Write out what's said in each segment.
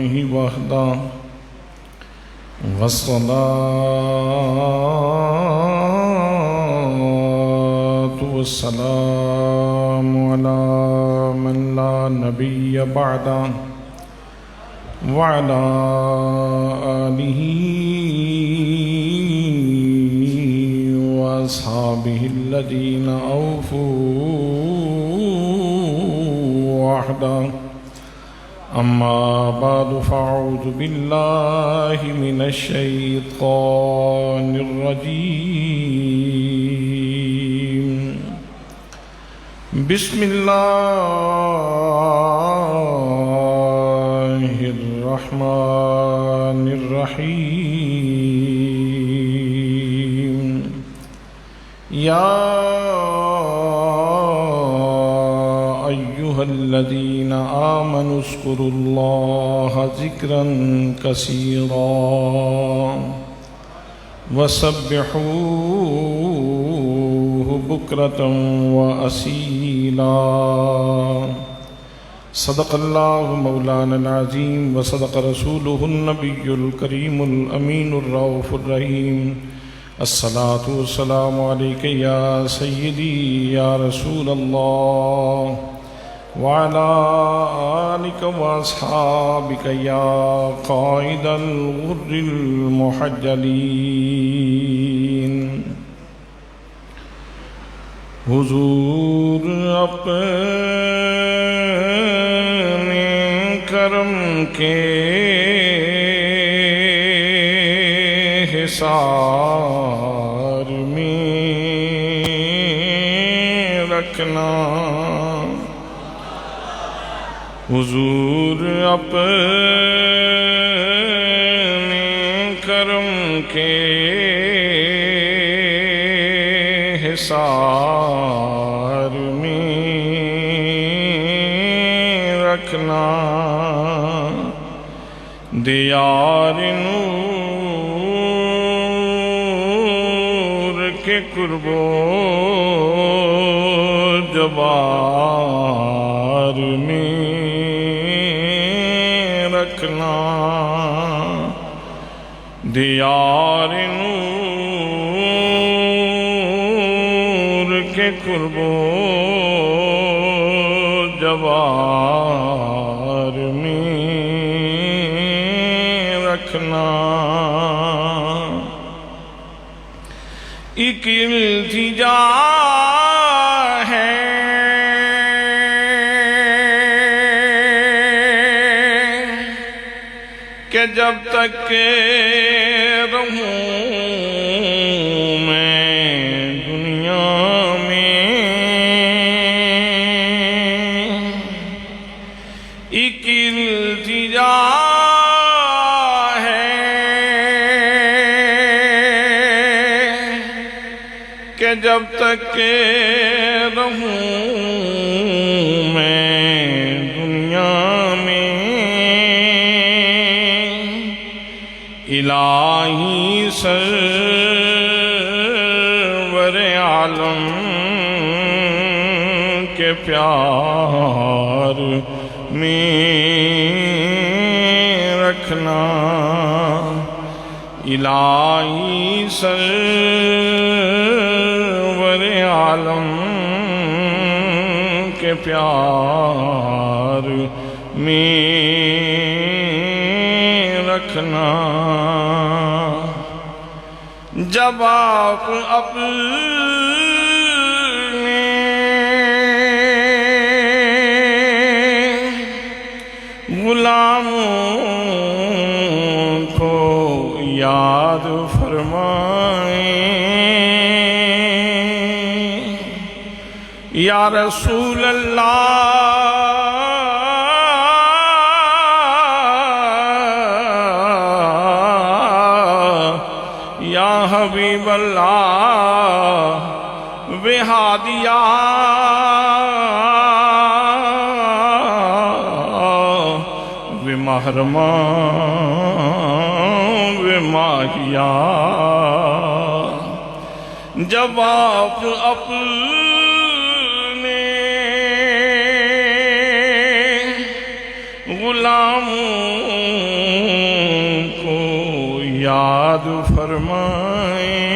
عليه وحده والصلاة والسلام على من لا نبي بعده وعلى آله وأصحابه الذين أوفوا وحده. أما بعد فأعوذ بالله من الشيطان الرجيم. بسم الله الرحمن الرحيم. يا أيها الذين آمنوا اذكروا الله ذكرا كثيرا وسبحوه بكرة وأصيلا. صدق الله مولانا العظيم وصدق رسوله النبي الكريم الأمين الرؤوف الرحيم. الصلاة والسلام عليك يا سيدي يا رسول الله وعلى آلك وأصحابك يا قائد الغر المحجلين. حضور اپنے کرم کے حصار میں رکھنا. حضور اپنے کرم کے حصار میں رکھنا. دیار نور کے قرب و جبار میں رکھنا. دیار نور کے قرب و جوار میں رکھنا. ایک التجا ہے کہ جب تک کہ رہوں میں دنیا میں. ایک التجا ہے کہ جب تک کہ رہوں میں دنیا میں. الہی سرور عالم کے پیار میں رکھنا. الہی سرور عالم کے پیار میں رکھنا. جب آپ اپنے غلاموں کو یاد فرمائیں. یا رسول اللہ یا حبیب اللہ وہادیہ ومحرمہ وماہیہ. جب آپ اپنے غلام غلاموں کو یاد فرمائیں،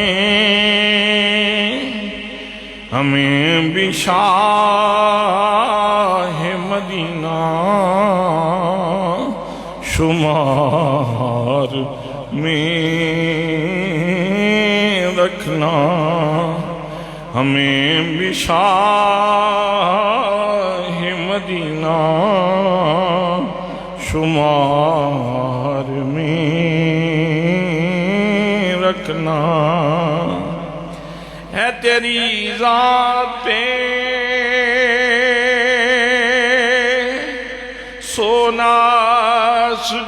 ہمیں بھی شاہ مدینہ شمار میں رکھنا، ہمیں بھی شاہ مدینہ شمار میں رکھنا۔ ہے تیری ذات پہ سونا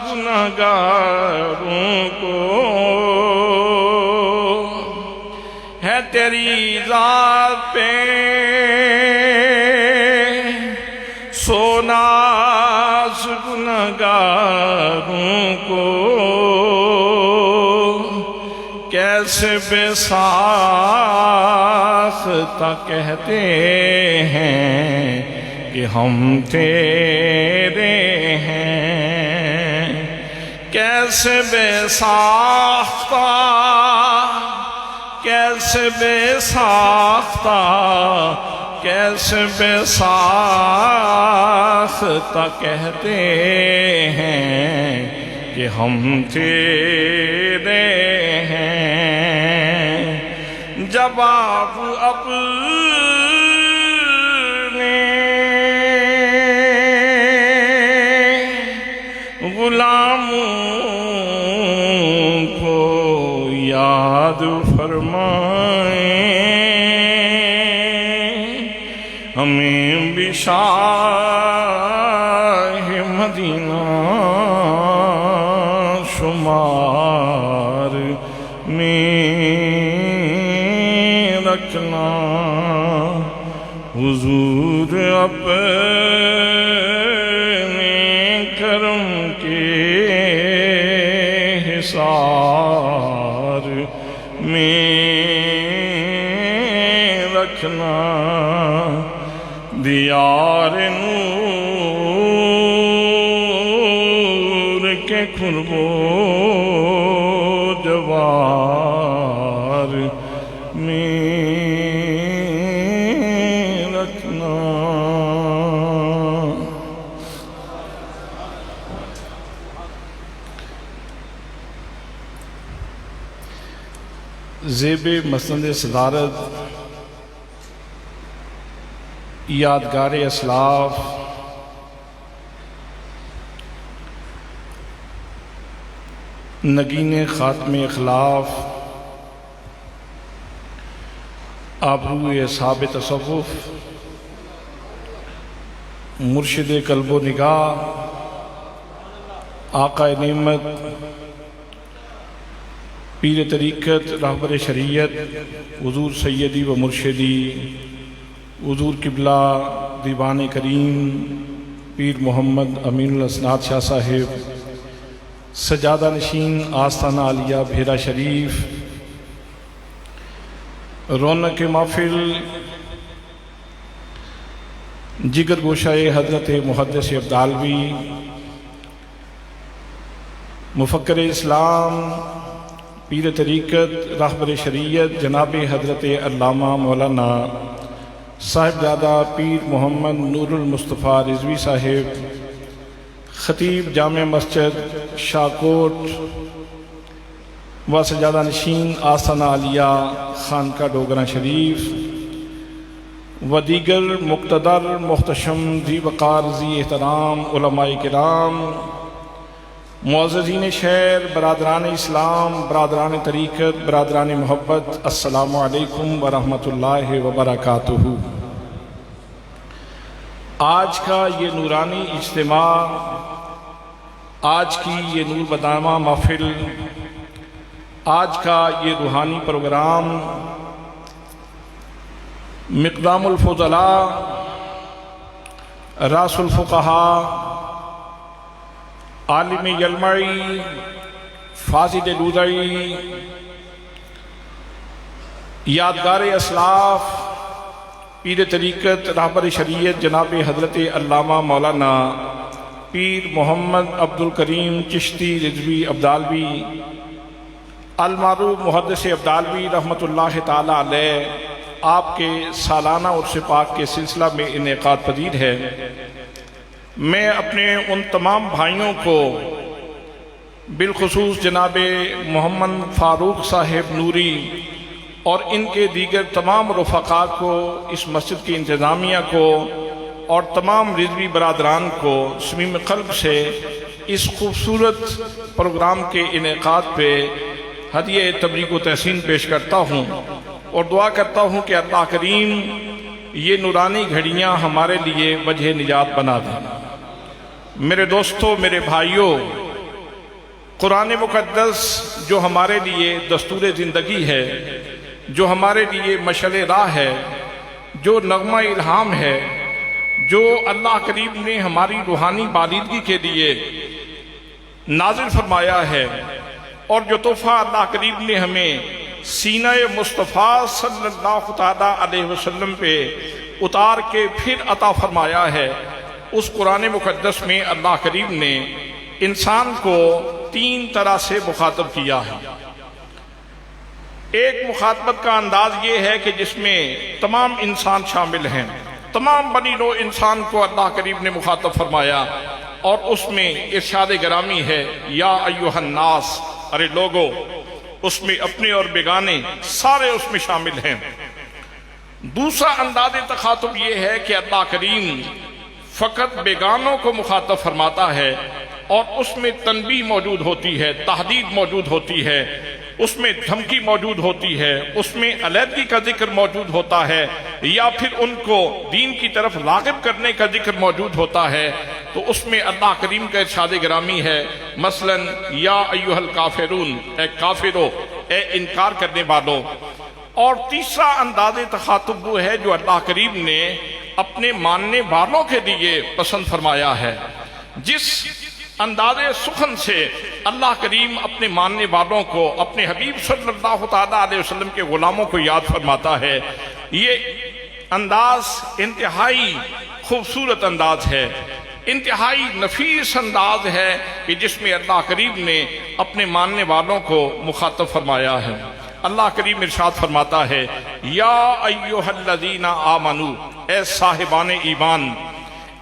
گنہگاروں کو، ہے تیری ذات پہ سونا گنہگاروں کو، کیسے بے ساختہ کہتے ہیں کہ ہم تیرے ہیں، کیسے بے ساختہ، کیسے بے ساختہ، کیسے بے ساختہ کہتے ہیں کہ ہم تیرے ہیں، جب آپ اپنے غلاموں کو یاد فرمائیں، ہمیں بھی شاہ مدینہ شمار میں رکھنا۔ حضور اپنے کرم کے حصار میں رکھنا، دیار نور کے قرب و جوار میں رکھنا۔ زیب مسند صدارت یادگار اسلاف نگین خاتم اخلاف آبرو اصحاب تصوف مرشد قلب و نگاہ آقا نعمت پیر طریقت رہبر شریعت حضور سیدی و مرشدی حضور قبلہ دیوان کریم پیر محمد امین الاسناد شاہ صاحب سجادہ نشین آستانہ عالیہ بھیرا شریف، رونق محفل جگر گوشہ حضرت محدث عبدالوی مفکر اسلام پیر طریقت رہبر شریعت جناب حضرت علامہ مولانا صاحبزادہ پیر محمد نور المصطفیٰ رضوی صاحب خطیب جامع مسجد شاہکوٹ و سجادہ نشین آستانہ عالیہ خانقاہ ڈوگرہ شریف و دیگر مقتدر محتشم ذی وقار ذی احترام علماء کرام معززین شہر برادران اسلام برادران طریقت برادران محبت، السلام علیکم ورحمۃ اللہ وبرکاتہ۔ آج کا یہ نورانی اجتماع، آج کی یہ نور بدامہ محفل، آج کا یہ روحانی پروگرام مقدام الفضلاء راس الفقہاء عالم یلمعی فاضل لودعی یادگار اسلاف پیر طریقت رہبر شریعت جناب حضرت علامہ مولانا پیر محمد عبد الکریم چشتی رضوی ابدالوی المعروف محدث ابدالوی رحمۃ اللہ تعالی علیہ آپ کے سالانہ عرس پاک کے سلسلہ میں انعقاد پذیر ہے۔ میں اپنے ان تمام بھائیوں کو بالخصوص جناب محمد فاروق صاحب نوری اور ان کے دیگر تمام رفقاء کو، اس مسجد کی انتظامیہ کو اور تمام رضوی برادران کو صمیم قلب سے اس خوبصورت پروگرام کے انعقاد پہ ہدیہ تبریک و تحسین پیش کرتا ہوں اور دعا کرتا ہوں کہ اللہ کریم یہ نورانی گھڑیاں ہمارے لیے وجہ نجات بنا دیں۔ میرے دوستو، میرے بھائیوں، قرآن مقدس جو ہمارے لیے دستور زندگی ہے، جو ہمارے لیے مشعل راہ ہے، جو نغمہ الہام ہے، جو اللہ کریم نے ہماری روحانی بالیدگی کے لیے نازل فرمایا ہے، اور جو تحفہ اللہ کریم نے ہمیں سینہ مصطفیٰ صلی اللہ تعالیٰ علیہ وسلم پہ اتار کے پھر عطا فرمایا ہے، اس قرآن مقدس میں اللہ کریم نے انسان کو 3 طرح سے مخاطب کیا ہے۔ ایک مخاطبت کا انداز یہ ہے کہ جس میں تمام انسان شامل ہیں، تمام بنی نوع انسان کو اللہ کریم نے مخاطب فرمایا، اور اس میں ارشاد گرامی ہے یا ایھا الناس، ارے لوگو، اس میں اپنے اور بیگانے سارے اس میں شامل ہیں۔ دوسرا انداز تخاطب یہ ہے کہ اللہ کریم فقط بیگانوں کو مخاطب فرماتا ہے، اور اس میں تنبیہ موجود ہوتی ہے، تحدید موجود ہوتی ہے، اس میں دھمکی موجود ہوتی ہے، اس میں علیحدگی کا ذکر موجود ہوتا ہے، یا پھر ان کو دین کی طرف راغب کرنے کا ذکر موجود ہوتا ہے۔ تو اس میں اللہ کریم کا ارشاد گرامی ہے مثلا یا ایھا الکافرون، اے کافرو، اے انکار کرنے والو۔ اور تیسرا انداز تخاطب وہ ہے جو اللہ کریم نے اپنے ماننے والوں کے لیے پسند فرمایا ہے، جس انداز سخن سے اللہ کریم اپنے ماننے والوں کو، اپنے حبیب صلی اللہ تعالیٰ علیہ وسلم کے غلاموں کو یاد فرماتا ہے، یہ انداز انتہائی خوبصورت انداز ہے، انتہائی نفیس انداز ہے کہ جس میں اللہ کریم نے اپنے ماننے والوں کو مخاطب فرمایا ہے۔ اللہ کریم ارشاد فرماتا ہے یا ایھا الذین آمنو، اے صاحبان ایمان،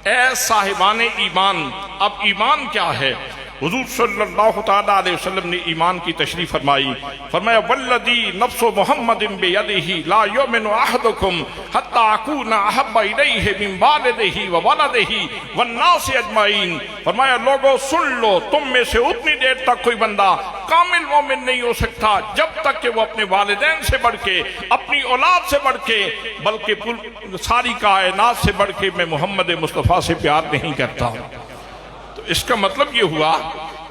اے صاحبان ایمان۔ اب ایمان کیا ہے؟ حضور صلی اللہ تعالیٰ علیہ وسلم نے ایمان کی تشریح فرمائی، فرمایا والذی نفس محمد بیدہ لا یؤمن احدکم حتی اکون احب الیہ من والدہ وولدہ والناس اجمعین۔ فرمایا لوگوں سن لو، تم میں سے اتنی دیر تک کوئی بندہ کامل مومن نہیں ہو سکتا جب تک کہ وہ اپنے والدین سے بڑھ کے، اپنی اولاد سے بڑھ کے، بلکہ ساری کائنات سے بڑھ کے میں محمد مصطفیٰ سے پیار نہیں کرتا۔ تو اس کا مطلب یہ ہوا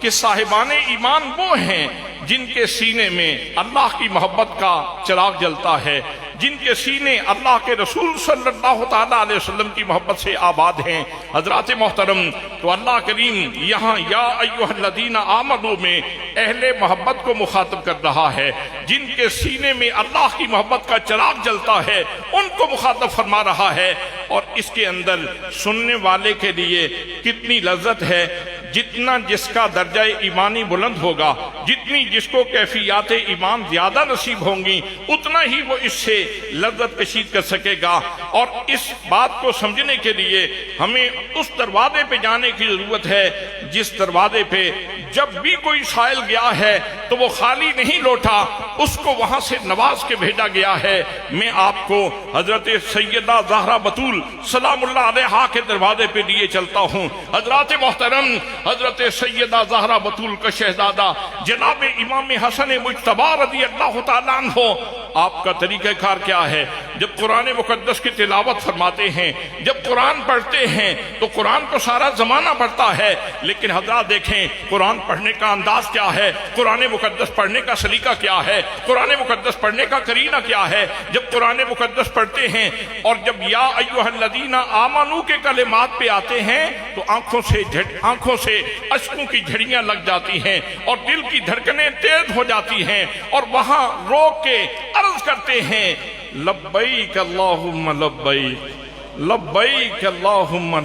کہ صاحبان ایمان وہ ہیں جن کے سینے میں اللہ کی محبت کا چراغ جلتا ہے، جن کے سینے اللہ کے رسول صلی اللہ تعالیٰ علیہ وسلم کی محبت سے آباد ہیں۔ حضرات محترم، تو اللہ کریم یہاں یا ایھا الذین آمنوا میں اہل محبت کو مخاطب کر رہا ہے، جن کے سینے میں اللہ کی محبت کا چراغ جلتا ہے، ان کو مخاطب فرما رہا ہے۔ اور اس کے اندر سننے والے کے لیے کتنی لذت ہے، جتنا جس کا درجہ ایمانی بلند ہوگا، جتنی جس کو کیفیات ایمان زیادہ نصیب ہوں گی، اتنا ہی وہ اس سے لذت کشید کر سکے گا۔ اور اس بات کو سمجھنے کے لیے ہمیں اس دروازے پہ جانے کی ضرورت ہے جس دروازے پہ جب بھی کوئی سائل گیا ہے تو وہ خالی نہیں لوٹا، اس کو وہاں سے نواز کے بھیجا گیا ہے۔ میں آپ کو حضرت سیدہ زہرا بطول سلام اللہ علیہا کے دروازے پہ لیے چلتا ہوں۔ حضرات محترم، حضرت سیدہ زہرا بطول کا شہزادہ جناب امام حسن مجتبی رضی اللہ تعالیٰ عنہ، آپ کا طریقہ کار کیا ہے؟ جب قرآن مقدس کی تلاوت فرماتے ہیں، جب قرآن پڑھتے ہیں تو قرآن کو سارا زمانہ پڑھتا ہے، لیکن حضرات دیکھیں قرآن پڑھنے کا انداز کیا ہے، قرآن مقدس پڑھنے کا سلیقہ کیا ہے، قرآن مقدس پڑھنے کا قرینہ کیا ہے۔ جب قرآن مقدس پڑھتے ہیں اور جب یا ایھا الذین آمنو کے کلمات پہ آتے ہیں تو آنکھوں سے اشکوں کی جھڑیاں لگ جاتی ہیں اور دل کی دھڑکنیں تیز ہو جاتی ہیں، اور وہاں روک کے عرض کرتے ہیں لبیک اللہم لبیک، لبیک اللہم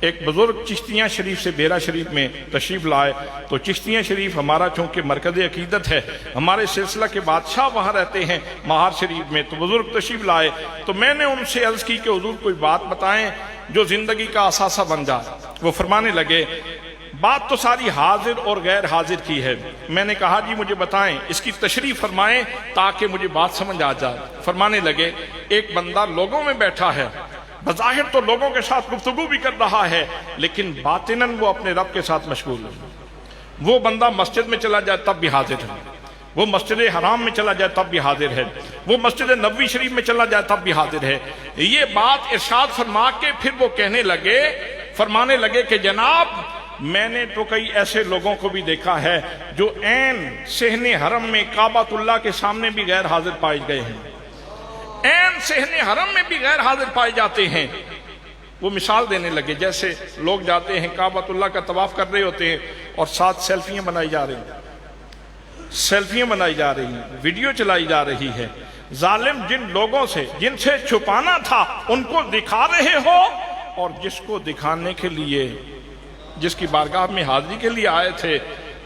ایک بزرگ چشتیاں شریف سے بیرا شریف میں تشریف لائے، تو چشتیاں شریف ہمارا چونکہ مرکز عقیدت ہے، ہمارے سلسلہ کے بادشاہ وہاں رہتے ہیں مہار شریف میں، تو بزرگ تشریف لائے، تو میں نے ان سے عرض کی کہ حضور کوئی بات بتائیں جو زندگی کا اثاثہ بن جائے۔ وہ فرمانے لگے بات تو ساری حاضر اور غیر حاضر کی ہے۔ میں نے کہا جی مجھے بتائیں، اس کی تشریح فرمائیں تاکہ مجھے بات سمجھ آ جائے۔ فرمانے لگے ایک بندہ لوگوں میں بیٹھا ہے، بظاہر تو لوگوں کے ساتھ گفتگو بھی کر رہا ہے، لیکن باطناً وہ اپنے رب کے ساتھ مشغول ہے۔ وہ بندہ مسجد میں چلا جائے تب بھی حاضر ہے، وہ مسجد حرام میں چلا جائے تب بھی حاضر ہے، وہ مسجد نبوی شریف میں چلا جائے تب بھی حاضر ہے۔ یہ بات ارشاد فرما کے پھر وہ کہنے لگے، فرمانے لگے کہ جناب میں نے تو کئی ایسے لوگوں کو بھی دیکھا ہے جو عین صحن حرم میں کعبۃ اللہ کے سامنے بھی غیر حاضر پائے گئے ہیں، عین صحن حرم میں بھی غیر حاضر پائے جاتے ہیں۔ وہ مثال دینے لگے جیسے لوگ جاتے ہیں کعبۃ اللہ کا طواف کر رہے ہوتے ہیں اور ساتھ سیلفیاں بنائی جا رہی ہیں، سیلفیاں بنائی جا رہی ہیں، ویڈیو چلائی جا رہی ہے۔ ظالم جن لوگوں سے جن سے چھپانا تھا ان کو دکھا رہے ہو، اور جس کو دکھانے کے لیے جس کی بارگاہ میں حاضری کے لیے آئے تھے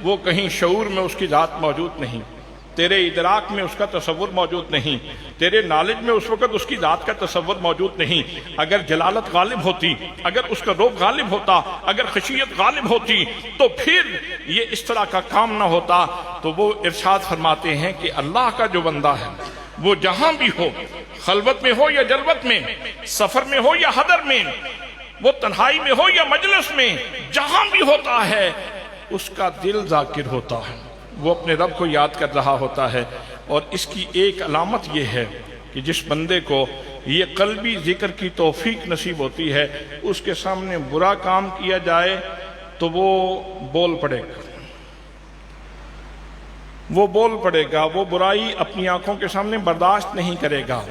وہ کہیں شعور میں اس کی ذات موجود نہیں، تیرے ادراک میں اس کا تصور موجود نہیں، تیرے نالج میں اس وقت اس کی ذات کا تصور موجود نہیں۔ اگر جلالت غالب ہوتی، اگر اس کا روب غالب ہوتا، اگر خشیت غالب ہوتی تو پھر یہ اس طرح کا کام نہ ہوتا۔ تو وہ ارشاد فرماتے ہیں کہ اللہ کا جو بندہ ہے وہ جہاں بھی ہو، خلوت میں ہو یا جلوت میں، سفر میں ہو یا حضر میں، وہ تنہائی میں ہو یا مجلس میں، جہاں بھی ہوتا ہے اس کا دل ذاکر ہوتا ہے، وہ اپنے رب کو یاد کر رہا ہوتا ہے۔ اور اس کی ایک علامت یہ ہے کہ جس بندے کو یہ قلبی ذکر کی توفیق نصیب ہوتی ہے، اس کے سامنے برا کام کیا جائے تو وہ بول پڑے گا، وہ بول پڑے گا، وہ برائی اپنی آنکھوں کے سامنے برداشت نہیں کرے گا،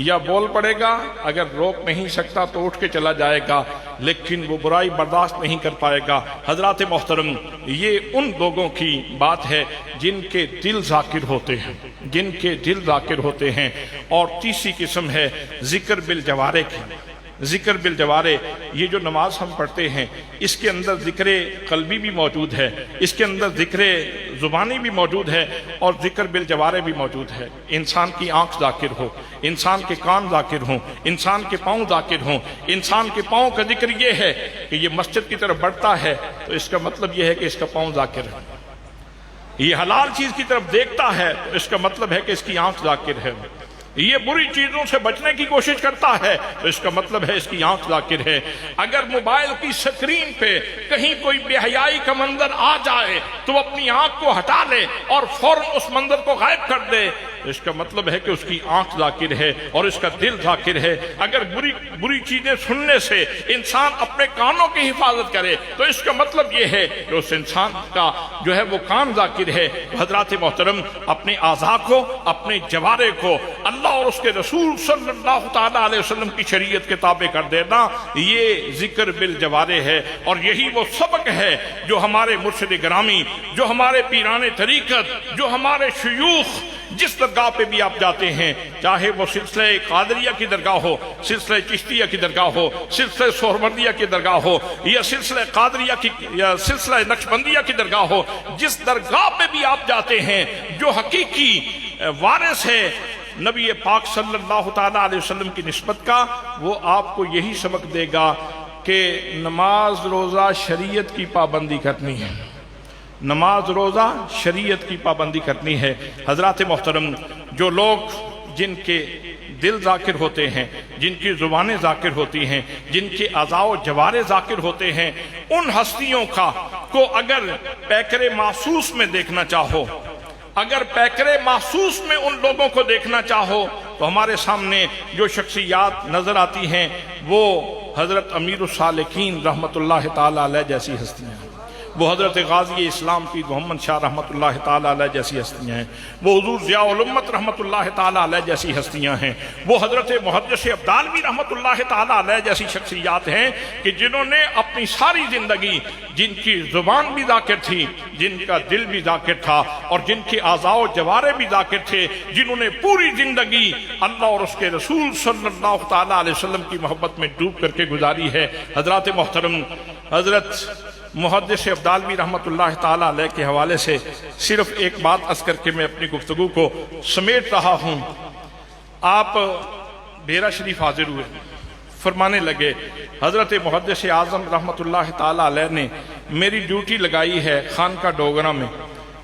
یا بول پڑے گا، اگر روک نہیں سکتا تو اٹھ کے چلا جائے گا، لیکن وہ برائی برداشت نہیں کر پائے گا۔ حضرات محترم، یہ ان لوگوں کی بات ہے جن کے دل ذاکر ہوتے ہیں، جن کے دل ذاکر ہوتے ہیں۔ اور تیسری قسم ہے ذکر بالجوارح کی۔ ذکر بالجوارح، یہ جو نماز ہم پڑھتے ہیں اس کے اندر ذکر قلبی بھی موجود ہے، اس کے اندر ذکر زبانی بھی موجود ہے، اور ذکر بالجوارح بھی موجود ہے۔ انسان کی آنکھ ذاکر ہو، انسان کے کان ذاکر ہوں، انسان کے پاؤں ذاکر ہوں۔ انسان کے پاؤں کا ذکر یہ ہے کہ یہ مسجد کی طرف بڑھتا ہے تو اس کا مطلب یہ ہے کہ اس کا پاؤں ذاکر ہے۔ یہ حلال چیز کی طرف دیکھتا ہے تو اس کا مطلب ہے کہ اس کی آنکھ ذاکر ہے۔ یہ بری چیزوں سے بچنے کی کوشش کرتا ہے تو اس کا مطلب ہے اس کی آنکھ ذاکر ہے۔ اگر موبائل کی سکرین پہ کہیں کوئی بے حیائی کا منظر آ جائے تو اپنی آنکھ کو ہٹا لے اور فوراً اس منظر کو غائب کر دے، اس کا مطلب ہے کہ اس کی آنکھ ذاکر ہے اور اس کا دل ذاکر ہے۔ اگر بری چیزیں سننے سے انسان اپنے کانوں کی حفاظت کرے تو اس کا مطلب یہ ہے کہ اس انسان کا جو ہے وہ کان ذاکر ہے۔ حضرات محترم، اپنے اعضاء کو، اپنے جوارح کو اللہ اور اس کے رسول صلی اللہ تعالیٰ علیہ وسلم کی شریعت کے تابع کر دینا، یہ ذکر بالجوارح ہے۔ اور یہی وہ سبق ہے جو ہمارے مرشد گرامی، جو ہمارے پیران طریقت، جو ہمارے شیوخ جس درگاہ پہ بھی آپ جاتے ہیں، چاہے وہ سلسلہ قادریہ کی درگاہ ہو، سلسلہ چشتیہ کی درگاہ ہو، سلسلہ سہروردیہ کی درگاہ ہو، یا سلسلہ قادریہ کی یا سلسلہ نقشبندیہ کی درگاہ ہو، جس درگاہ پہ بھی آپ جاتے ہیں، جو حقیقی وارث ہے نبی پاک صلی اللہ تعالیٰ علیہ وسلم کی نسبت کا، وہ آپ کو یہی سبق دے گا کہ نماز روزہ شریعت کی پابندی کرنی ہے، نماز روزہ شریعت کی پابندی کرنی ہے۔ حضرات محترم، جو لوگ جن کے دل ذاکر ہوتے ہیں، جن کی زبانیں ذاکر ہوتی ہیں، جن کے اعضاء و جوارح ذاکر ہوتے ہیں، ان ہستیوں کو اگر پیکر محسوس میں دیکھنا چاہو، اگر پیکر محسوس میں ان لوگوں کو دیکھنا چاہو تو ہمارے سامنے جو شخصیات نظر آتی ہیں وہ حضرت امیر الصالحین رحمت اللہ تعالیٰ علیہ جیسی ہستیاں ہیں۔ وہ حضرت غازی اسلام پیر محمد شاہ رحمۃ اللہ تعالیٰ علیہ جیسی ہستیاں ہیں، وہ حضور ضیاء الامت رحمۃ اللہ تعالیٰ علیہ جیسی ہستیاں ہیں، وہ حضرت محدث عبدالوی رحمۃ اللہ تعالیٰ علیہ جیسی شخصیات ہیں کہ جنہوں نے اپنی ساری زندگی، جن کی زبان بھی ذاکر تھی، جن کا دل بھی ذاکر تھا، اور جن کے اعضاء و جوارے بھی ذاکر تھے، جنہوں نے پوری زندگی اللہ اور اس کے رسول صلی اللہ تعالیٰ علیہ وسلم کی محبت میں ڈوب کر کے گزاری ہے۔ حضرات محترم، حضرت محدث عبدالوی رحمۃ اللہ تعالیٰ علیہ کے حوالے سے صرف ایک بات عرض کر کے میں اپنی گفتگو کو سمیٹ رہا ہوں۔ آپ بیرا شریف حاضر ہوئے، فرمانے لگے حضرت محدث اعظم رحمۃ اللہ تعالیٰ علیہ نے میری ڈیوٹی لگائی ہے خانقاہ ڈوگرہ میں،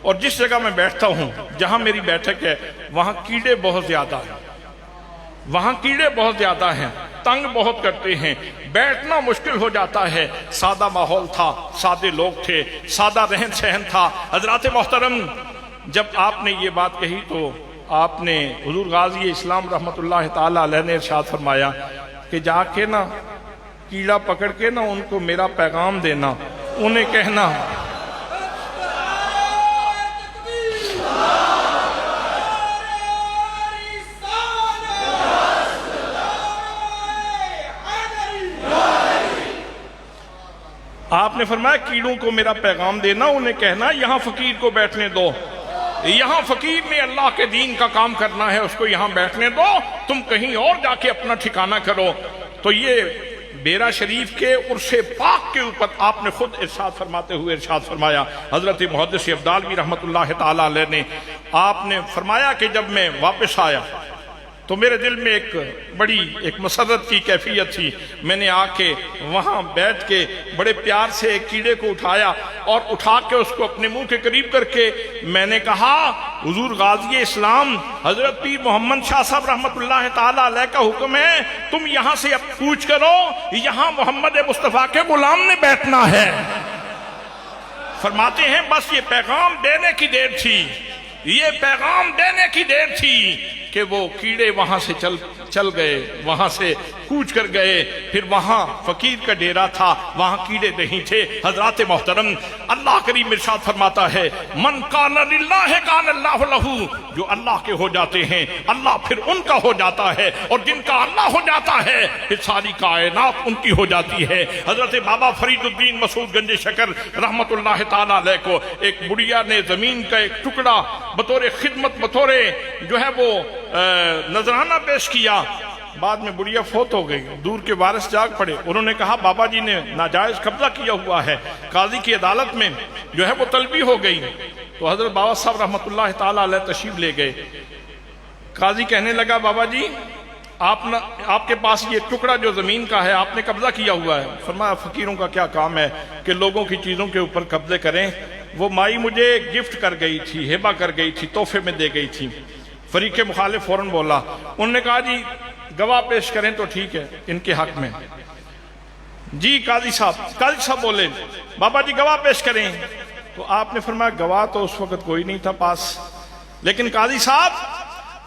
اور جس جگہ میں بیٹھتا ہوں، جہاں میری بیٹھک ہے، وہاں کیڑے بہت زیادہ ہیں، وہاں کیڑے بہت زیادہ ہیں، تنگ بہت کرتے ہیں، بیٹھنا مشکل ہو جاتا ہے۔ سادہ ماحول تھا، سادے لوگ تھے، سادہ رہن سہن تھا۔ حضرات محترم، جب آپ نے یہ بات کہی تو آپ نے حضور غازی اسلام رحمۃ اللہ تعالیٰ علیہ نے ارشاد فرمایا کہ جا کے نا کیڑا پکڑ کے نا ان کو میرا پیغام دینا، انہیں کہنا آپ نے فرمایا کیڑوں کو میرا پیغام دینا، انہیں کہنا یہاں فقیر کو بیٹھنے دو، یہاں فقیر نے اللہ کے دین کا کام کرنا ہے، اس کو یہاں بیٹھنے دو، تم کہیں اور جا کے اپنا ٹھکانہ کرو۔ تو یہ بیرا شریف کے عرش پاک کے اوپر آپ نے خود ارشاد فرماتے ہوئے ارشاد فرمایا، حضرت محدث عبدالوی رحمۃ اللہ تعالیٰ علیہ نے، آپ نے فرمایا کہ جب میں واپس آیا تو میرے دل میں ایک مسرت کی کیفیت تھی۔ میں نے آ کے وہاں بیٹھ کے بڑے پیار سے ایک کیڑے کو اٹھایا اور اٹھا کے اس کو اپنے منہ کے قریب کر کے میں نے کہا حضور غازی اسلام حضرت پیر محمد شاہ صاحب رحمۃ اللہ تعالیٰ علیہ کا حکم ہے، تم یہاں سے اب کوچ کرو، یہاں محمد مصطفیٰ کے غلام نے بیٹھنا ہے۔ فرماتے ہیں بس یہ پیغام دینے کی دیر تھی، یہ پیغام دینے کی دیر تھی کہ وہ کیڑے وہاں سے چل گئے، وہاں سے کوچ کر گئے۔ پھر وہاں فقیر کا ڈیرا تھا، وہاں کیڑے نہیں تھے۔ حضرات محترم، اللہ کریم ارشاد فرماتا ہے من کان للہ کان اللہ لہ، جو اللہ کے ہو جاتے ہیں اللہ پھر ان کا ہو جاتا ہے، اور جن کا اللہ ہو جاتا ہے پھر ساری کائنات ان کی ہو جاتی ہے۔ حضرت بابا فرید الدین مسعود گنج شکر رحمۃ اللہ تعالیٰ علیہ کو ایک بڑھیا نے زمین کا ایک ٹکڑا بطور خدمت، بطور جو ہے وہ نذرانہ پیش کیا۔ بعد میں بڑھیا فوت ہو گئی، دور کے وارث جاگ پڑے، انہوں نے کہا بابا جی نے ناجائز قبضہ کیا ہوا ہے، قاضی کی عدالت میں جو ہے وہ طلبی ہو گئی۔ تو حضرت بابا صاحب رحمۃ اللہ تعالیٰ علیہ تشریف لے گئے۔ قاضی کہنے لگا بابا جی آپ کے پاس یہ ٹکڑا جو زمین کا ہے آپ نے قبضہ کیا ہوا ہے۔ فرمایا فقیروں کا کیا کام ہے کہ لوگوں کی چیزوں کے اوپر قبضے کریں، وہ مائی مجھے گفٹ کر گئی تھی، ہبہ کر گئی تھی، تحفے میں دے گئی تھی۔ فریق مخالف فوراً بولا، انہوں نے کہا جی گواہ پیش کریں تو ٹھیک ہے ان کے حق میں۔ جی قاضی صاحب بولے بابا جی گواہ پیش کریں۔ تو آپ نے فرمایا گواہ تو اس وقت کوئی نہیں تھا پاس، لیکن قاضی صاحب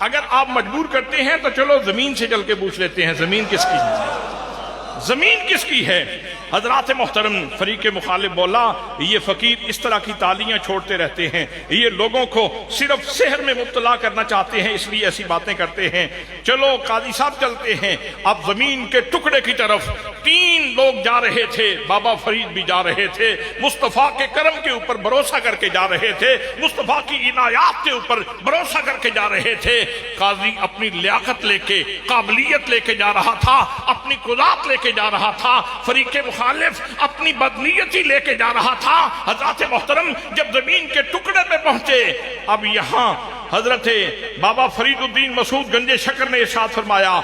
اگر آپ مجبور کرتے ہیں تو چلو زمین سے چل کے پوچھ لیتے ہیں زمین کس کی ہے، زمین کس کی ہے۔ حضرات محترم، فریق مخالف بولا یہ فقیر اس طرح کی تالیاں چھوڑتے رہتے ہیں، یہ لوگوں کو صرف سحر میں مبتلا کرنا چاہتے ہیں، اس لیے ایسی باتیں کرتے ہیں۔ چلو قاضی صاحب چلتے ہیں۔ اب زمین کے ٹکڑے کی طرف 3 لوگ جا رہے تھے، بابا فرید بھی جا رہے تھے، مصطفیٰ کے کرم کے اوپر بھروسہ کر کے جا رہے تھے، مصطفیٰ کی عنایات کے اوپر بھروسہ کر کے جا رہے تھے۔ قاضی اپنی لیاقت لے کے، قابلیت لے کے جا رہا تھا، اپنی قدرت لے کے جا رہا تھا، فریق مخالف اپنی بدنیتی لے کے جا رہا تھا۔ حضرات محترم، جب زمین کے ٹکڑے پہ پہنچے، اب یہاں حضرت بابا فرید الدین مسعود گنج شکر نے ارشاد فرمایا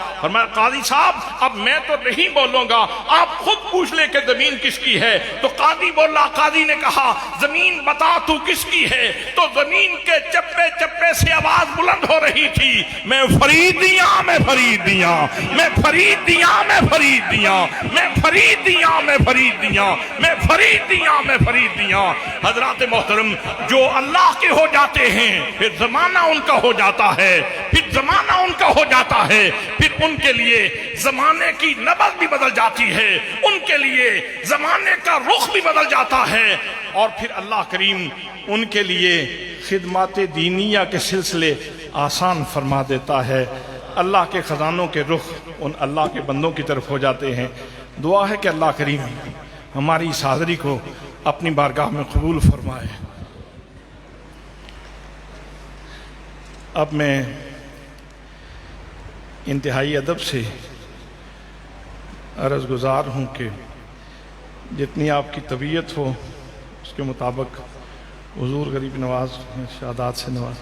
قاضی صاحب اب میں تو نہیں بولوں گا، آپ خود پوچھ لے کہ زمین کس کی ہے۔ تو قاضی بولا، قاضی نے کہا زمین بتا تو کس کی ہے۔ تو زمین کے چپے چپے سے آواز بلند ہو رہی تھی، میں فریدیاں، میں فریدیاں، میں فریدیاں، میں فریدیاں، میں فریدیاں، میں فریدیاں، میں فریدیاں، میں فریدیاں۔ حضرات محترم، جو اللہ کے ہو جاتے ہیں پھر زمانہ ان کا ہو جاتا ہے، پھر زمانہ ان کا ہو جاتا ہے، پھر ان کے لیے زمانے کی نبض بھی بدل جاتی ہے، ان کے لیے زمانے کا رخ بھی بدل جاتا ہے۔ اور پھر اللہ کریم ان کے لیے خدمات دینیہ کے سلسلے آسان فرما دیتا ہے. اللہ کے خزانوں کے رخ ان اللہ کے بندوں کی طرف ہو جاتے ہیں. دعا ہے کہ اللہ کریم ہماری اس حاضری کو اپنی بارگاہ میں قبول فرمائے. اب میں انتہائی ادب سے عرض گزار ہوں کہ جتنی آپ کی طبیعت ہو اس کے مطابق حضور غریب نواز ارشادات سے نواز.